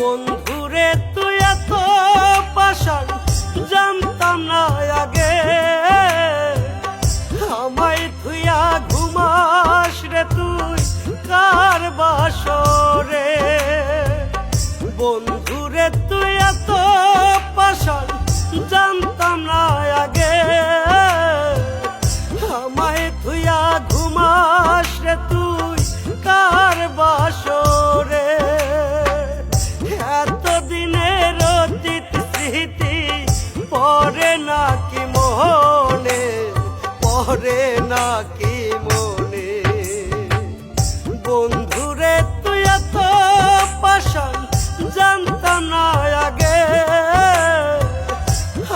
বন্ধুরে তুই এত পাষাণ জানতাম না আগে, আমায় থুইয়া ঘুমাস রে তুই কার বাসরে। বন্ধুরে তুই এত পাষাণ জানতাম না আগে, আমায় থুইয়া ঘুমাস রে তুই কার বাসরে। এতদিনের অতীত স্মৃতি পরে নাকি মনে, পরে নাকি মনে। বন্ধুরে তুই এত পাষাণ জানতাম না আগে,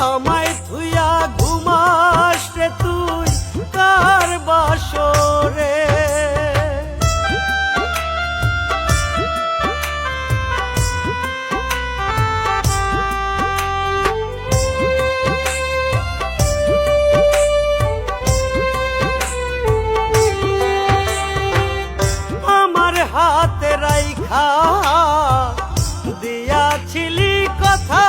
আমায় থুইয়া ঘুমাস রে তুই কার বাসরে। হাতে রাইখা দিয়াছিলি কথা,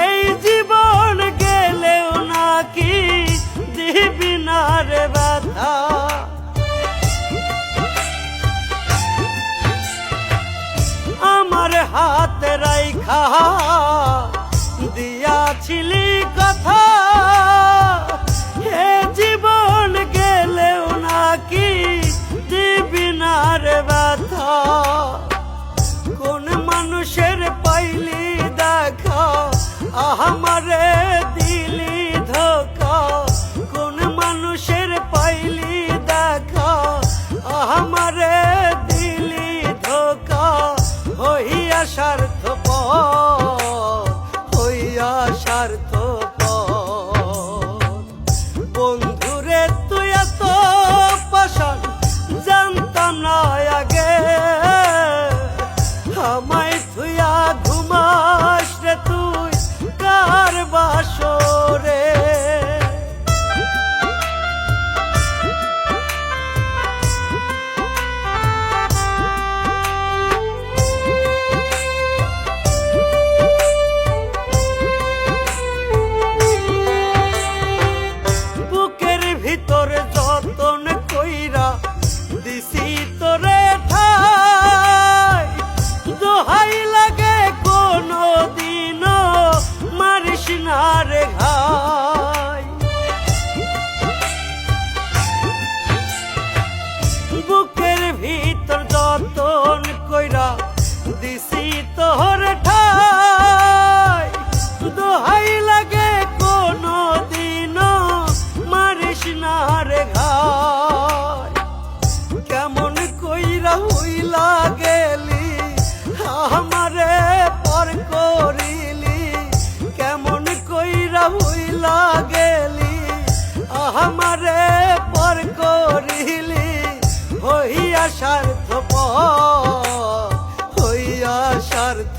এই জীবন গেলেও নাকি দিবি না রে ব্যথা। আমার হাতে রাইখা দিয়াছিলি কথা, এ জীবন গেলেও নাকি দিবি না রে ব্যথা। কোন মানুষের পাইলি দেখা আমারে দিলি ধোকা, কোন মানুষের পাইলি দেখা আমারে দিলি ধোকা। হইয়া স্বার্থপর, হইয়া স্বার্থপর। বন্ধুরে তুই এত পাষাণ জানতাম না আগে, আমায় থুইয়া ঘুমাস রে তুই কার বাসরে। বুকের ভিতরে যতন কইরা দিছি তোরে ঠাই, দোহাই লাগে কোনো দিনও মারিস না রে ঘাই। বুকের ভিতর যতন কইরা দিছি তোরে ঠাই, দোহাই লাগে কোনো দিনও মারিস না রে ঘাই। কেমন কইরা হইলা গেলি আমারে পর করিলি, কেমন কইরা হইলা গেলি আমারে পর করিলি। হইয়া স্বার্থপর, হইয়া স্বার্থ